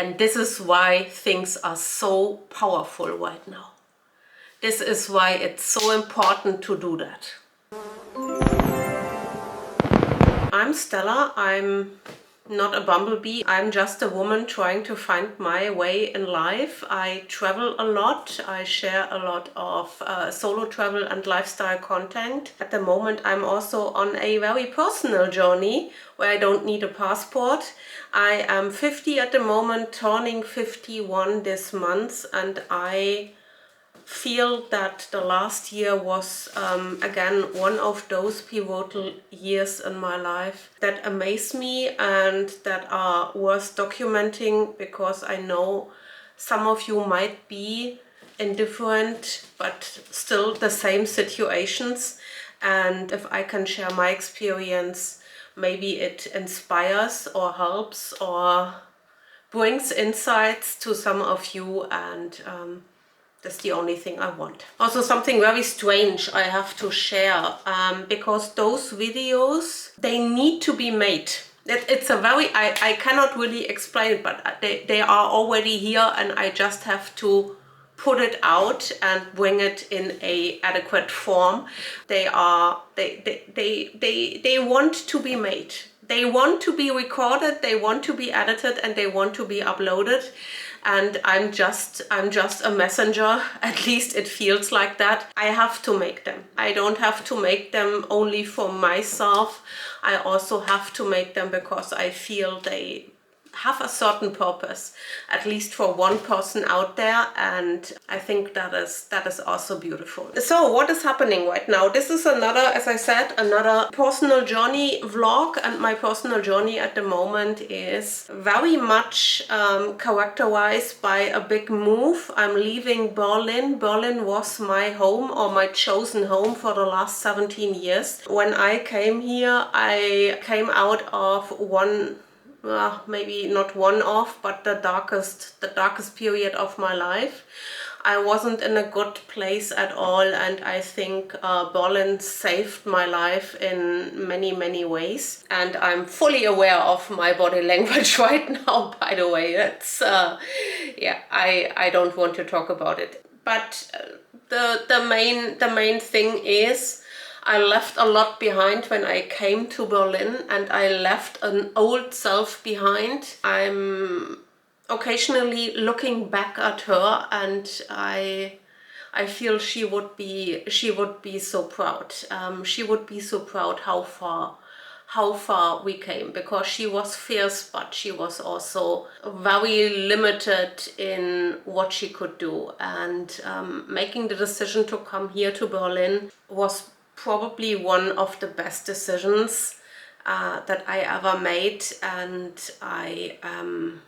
And this is why things are so powerful right now. This is why it's so important to do that. I'm Stella. I'm not a bumblebee. I'm just a woman trying to find my way in life. I travel a lot. I share a lot of solo travel and lifestyle content. At the moment, I'm also on a very personal journey where I don't need a passport. I am 50 at the moment, turning 51 this month, and I feel that the last year was again one of those pivotal years in my life that amaze me and that are worth documenting, because I know some of you might be in different but still the same situations, and if I can share my experience, maybe it inspires or helps or brings insights to some of you, and that's the only thing I want. Also something very strange I have to share, because those videos, they need to be made. It's a very, I cannot really explain it, but they are already here and I just have to put it out and bring it in a adequate form. They want to be made. They want to be recorded, they want to be edited, and they want to be uploaded. And I'm just a messenger. At least it feels like that. I have to make them. I don't have to make them only for myself. I also have to make them because I feel they have a certain purpose, at least for one person out there, and I think that is also beautiful. So what is happening right now? This is another, as I said, another personal journey vlog, and my personal journey at the moment is very much characterized by a big move. I'm leaving Berlin. Berlin was my home, or my chosen home, for the last 17 years. When I came here, I came out of maybe not one of, but the darkest period of my life. I wasn't in a good place at all, and I think Berlin saved my life in many ways. And I'm fully aware of my body language right now, by the way. It's yeah, I don't want to talk about it. But the main thing is, I left a lot behind when I came to Berlin, and I left an old self behind. I'm occasionally looking back at her, and I feel she would be so proud. She would be so proud how far we came, because she was fierce, but she was also very limited in what she could do. And making the decision to come here to Berlin was probably one of the best decisions that I ever made, and I'm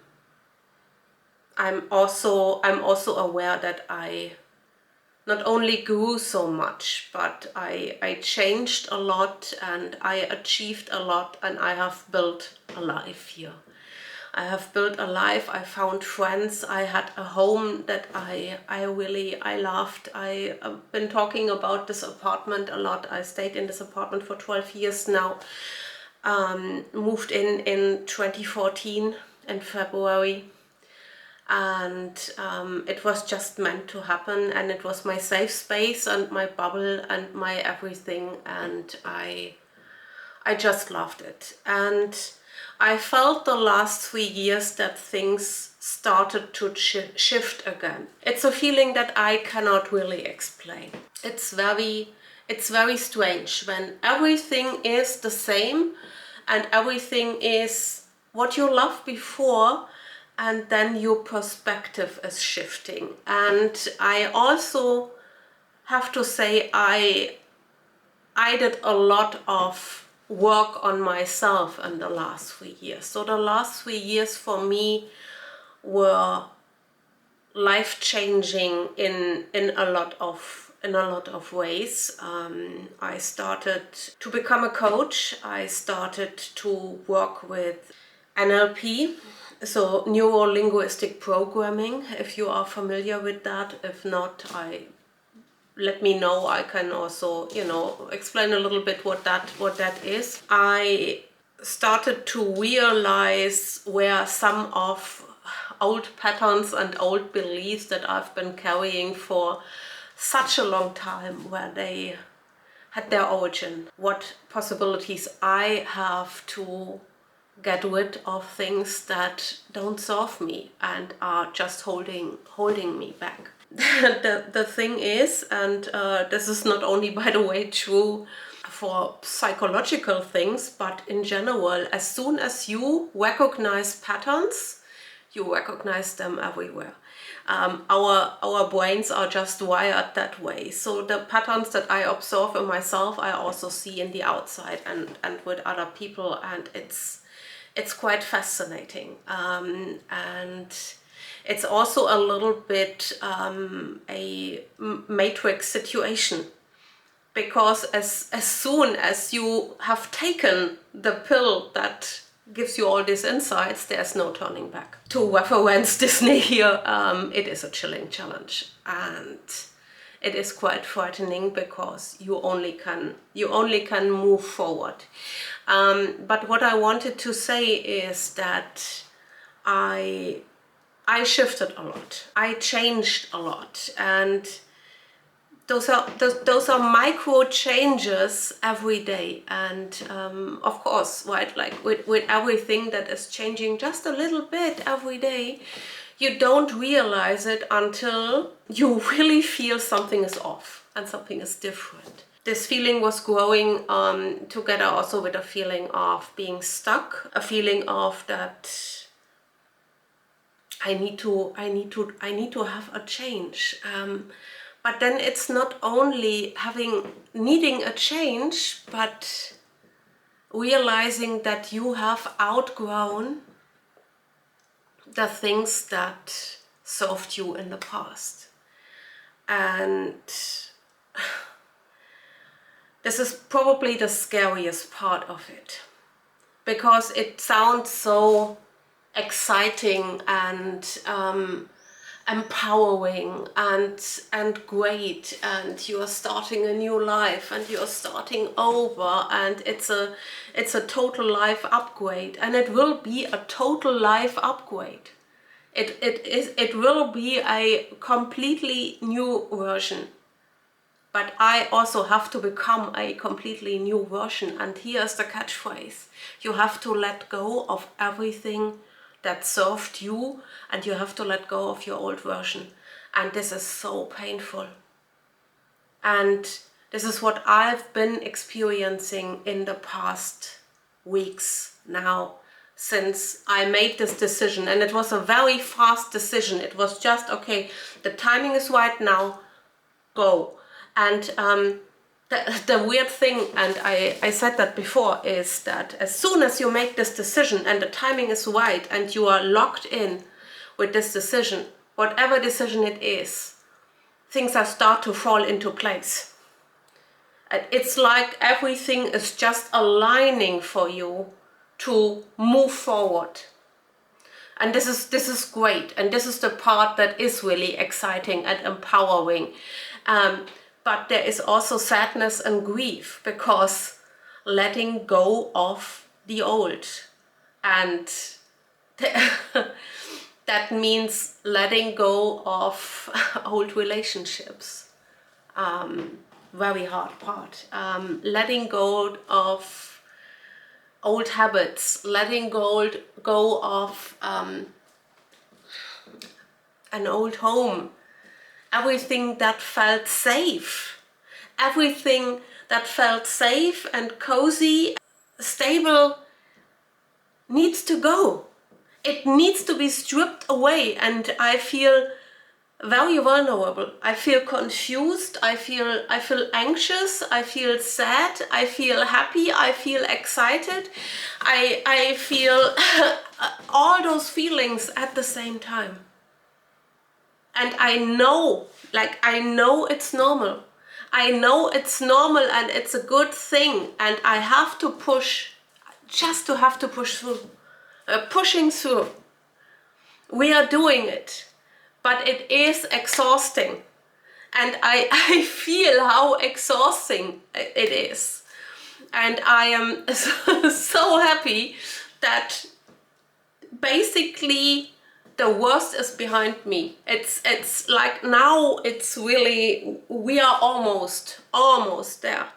also aware that I not only grew so much, but I changed a lot, and I achieved a lot, and I have built a life here. I have built a life, I found friends, I had a home that I loved. I've been talking about this apartment a lot. I stayed in this apartment for 12 years now. Moved in 2014 in February. And it was just meant to happen, and it was my safe space and my bubble and my everything, and I just loved it. And I felt the last 3 years that things started to shift again. It's a feeling that I cannot really explain. It's very strange when everything is the same and everything is what you loved before, and then your perspective is shifting. And I also have to say I did a lot of work on myself in the last 3 years. So the last 3 years for me were life-changing in a lot of ways. I started to become a coach. I started to work with NLP, so neuro-linguistic programming, if you are familiar with that. If not, let me know. I can also, explain a little bit what that is. I started to realize where some of old patterns and old beliefs that I've been carrying for such a long time, where they had their origin. What possibilities I have to get rid of things that don't serve me and are just holding me back. The thing is, and this is not only, by the way, true for psychological things, but in general, as soon as you recognize patterns, you recognize them everywhere. Our brains are just wired that way. So the patterns that I observe in myself, I also see in the outside and with other people, and it's quite fascinating. And it's also a little bit a matrix situation, because as soon as you have taken the pill that gives you all these insights, there's no turning back. To reference Disney here, it is a chilling challenge, and it is quite frightening, because you only can move forward. But what I wanted to say is that I shifted a lot. I changed a lot, and those are micro changes every day. And of course, right, like with everything that is changing just a little bit every day, you don't realize it until you really feel something is off and something is different. This feeling was growing together also with a feeling of being stuck, a feeling of that I need to have a change. But then it's not only needing a change, but realizing that you have outgrown the things that served you in the past. And this is probably the scariest part of it, because it sounds so exciting and empowering and great, and you are starting a new life and you are starting over, and it's a total life upgrade, and it will be a total life upgrade. It will be a completely new version. But I also have to become a completely new version. And here's the catchphrase: you have to let go of everything that served you, and you have to let go of your old version. And this is so painful. And this is what I've been experiencing in the past weeks now, since I made this decision. And it was a very fast decision. It was just, okay, the timing is right now, go. And the weird thing, and I said that before, is that as soon as you make this decision and the timing is right and you are locked in with this decision, whatever decision it is, things are start to fall into place. And it's like everything is just aligning for you to move forward. And this is great, and this is the part that is really exciting and empowering. But there is also sadness and grief, because letting go of the old, and that means letting go of old relationships. Very hard part. Letting go of old habits, letting go of an old home. Everything that felt safe, everything that felt safe and cozy, stable, needs to go. It needs to be stripped away, and I feel very vulnerable. I feel confused, I feel anxious, I feel sad, I feel happy, I feel excited. I feel all those feelings at the same time. And I know it's normal. I know it's normal, and it's a good thing, and I have to push, just to have to push through. Pushing through. We are doing it, but it is exhausting. And I feel how exhausting it is. And I am so happy that basically the worst is behind me. It's like now it's really, we are almost there.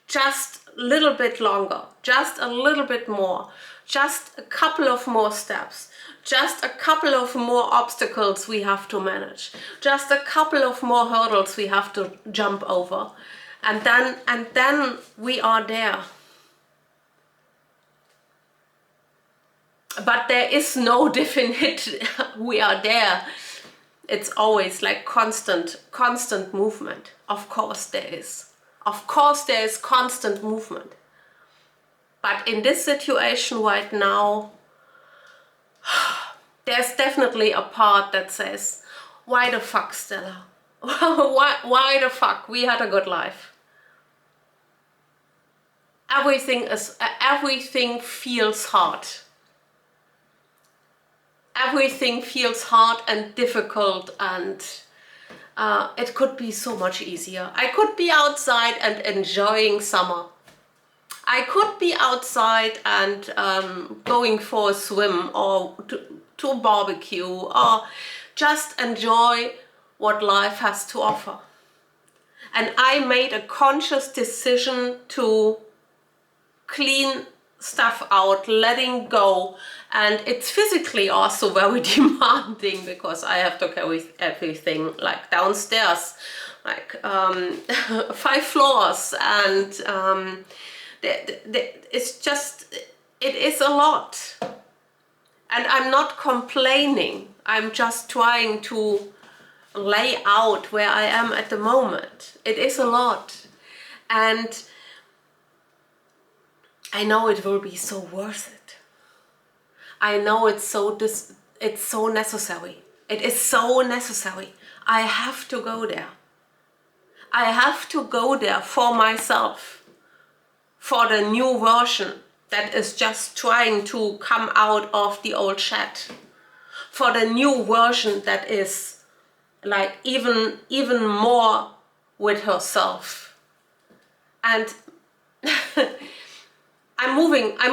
Just a little bit longer, just a little bit more, just a couple of more steps, just a couple of more obstacles we have to manage, just a couple of more hurdles we have to jump over, and then we are there. But there is no definite we are there. It's always like constant movement. Of course there is. Of course there is constant movement. But in this situation right now, there's definitely a part that says, why the fuck, Stella? why the fuck? We had a good life. Everything feels hard. Everything feels hard and difficult, and it could be so much easier. I could be outside and enjoying summer. I could be outside and going for a swim or to a barbecue, or just enjoy what life has to offer. And I made a conscious decision to clean stuff out, letting go, and it's physically also very demanding because I have to carry everything like downstairs, like 5 floors, and it's just, it is a lot. And I'm not complaining, I'm just trying to lay out where I am at the moment. It is a lot, and I know it will be so worth it. I know it's so necessary. It is so necessary. I have to go there. I have to go there for myself, for the new version that is just trying to come out of the old shed, for the new version that is like even more with herself. And I'm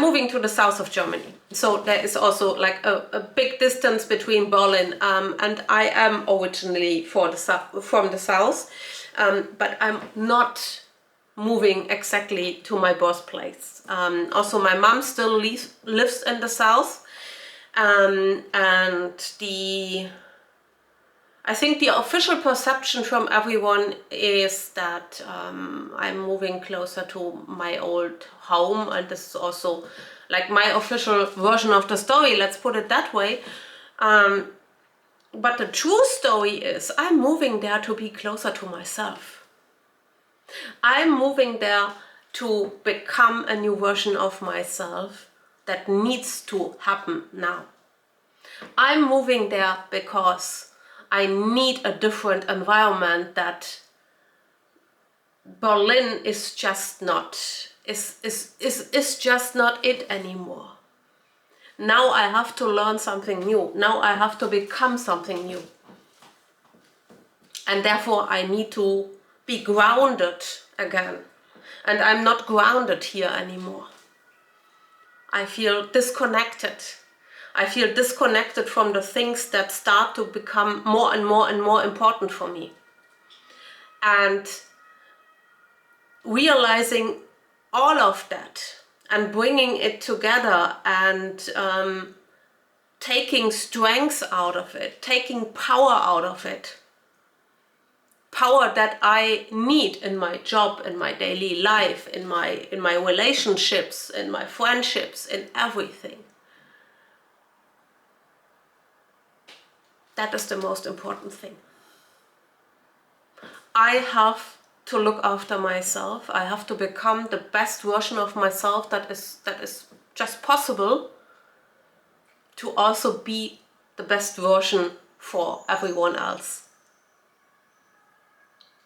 moving to the south of Germany, so there is also like a big distance between Berlin and I am originally from the south, but I'm not moving exactly to my birthplace. Also, my mom still lives in the south, and I think the official perception from everyone is that I'm moving closer to my old home, and this is also like my official version of the story, let's put it that way. But the true story is I'm moving there to be closer to myself. I'm moving there to become a new version of myself that needs to happen now. I'm moving there because I need a different environment. That Berlin is just not just not it anymore. Now I have to learn something new. Now I have to become something new. And therefore I need to be grounded again. And I'm not grounded here anymore. I feel disconnected. I feel disconnected from the things that start to become more and more and more important for me. And realizing all of that and bringing it together and taking strength out of it, taking power out of it. Power that I need in my job, in my daily life, in my relationships, in my friendships, in everything. That is the most important thing. I have to look after myself. I have to become the best version of myself that is just possible, to also be the best version for everyone else.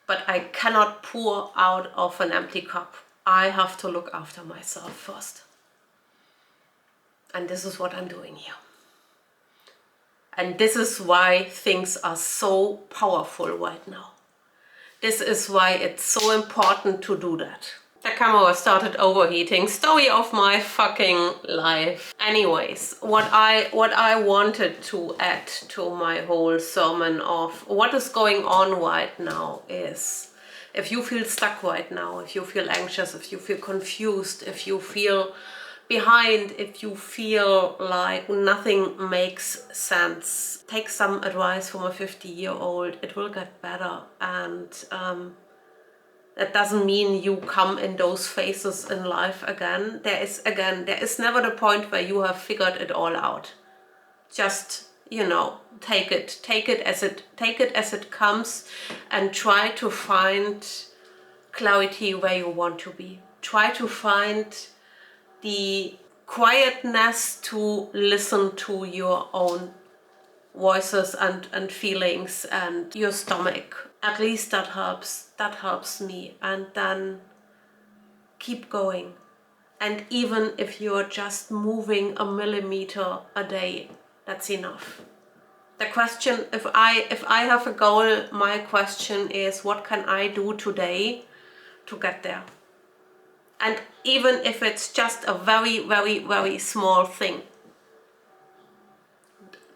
But I cannot pour out of an empty cup. I have to look after myself first. And this is what I'm doing here. And this is why things are so powerful right now. This is why it's so important to do that. The camera started overheating. Story of my fucking life. Anyways, what I wanted to add to my whole sermon of what is going on right now is, if you feel stuck right now, if you feel anxious, if you feel confused, if you feel behind, if you feel like nothing makes sense, take some advice from a 50-year-old. It will get better. And that doesn't mean you come in those phases in life again. There is never the point where you have figured it all out. Just, take it as it comes, and try to find clarity where you want to be. Try to find the quietness to listen to your own voices and feelings and your stomach. At least that helps me. And then keep going. And even if you're just moving a millimeter a day, that's enough. The question, if I have a goal, my question is, what can I do today to get there? And even if it's just a very, very, very small thing,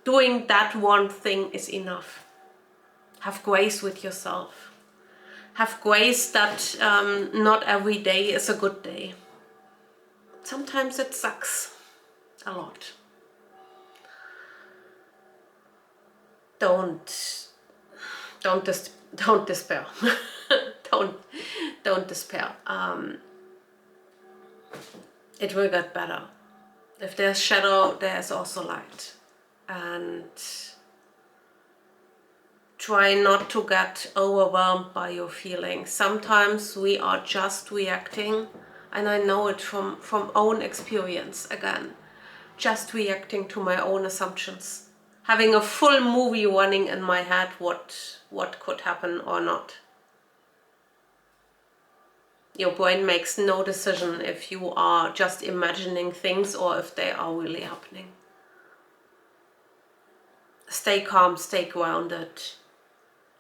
doing that one thing is enough. Have grace with yourself. Have grace that not every day is a good day. Sometimes it sucks a lot. Don't despair. don't despair. It will get better. If there's shadow, there's also light. And try not to get overwhelmed by your feelings. Sometimes we are just reacting, and I know it from own experience again. Just reacting to my own assumptions. Having a full movie running in my head, what could happen or not. Your brain makes no decision if you are just imagining things or if they are really happening. Stay calm, stay grounded,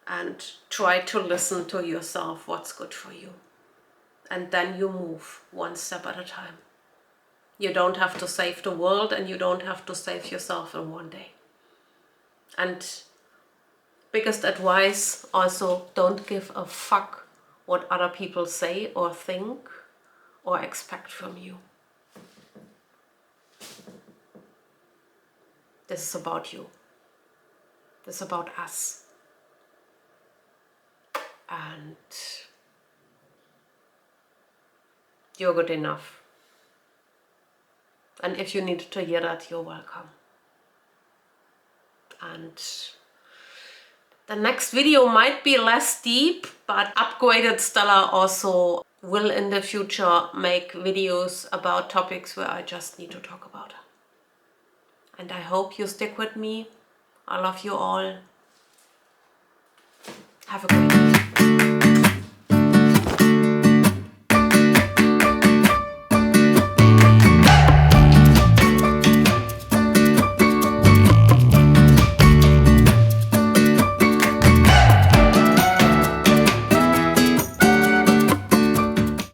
and try to listen to yourself, what's good for you. And then you move one step at a time. You don't have to save the world, and you don't have to save yourself in one day. And biggest advice also, don't give a fuck what other people say or think or expect from you. This is about you. This is about us. And you're good enough. And if you need to hear that, you're welcome. And the next video might be less deep, but upgraded Stella also will in the future make videos about topics where I just need to talk about. And I hope you stick with me. I love you all. Have a great day.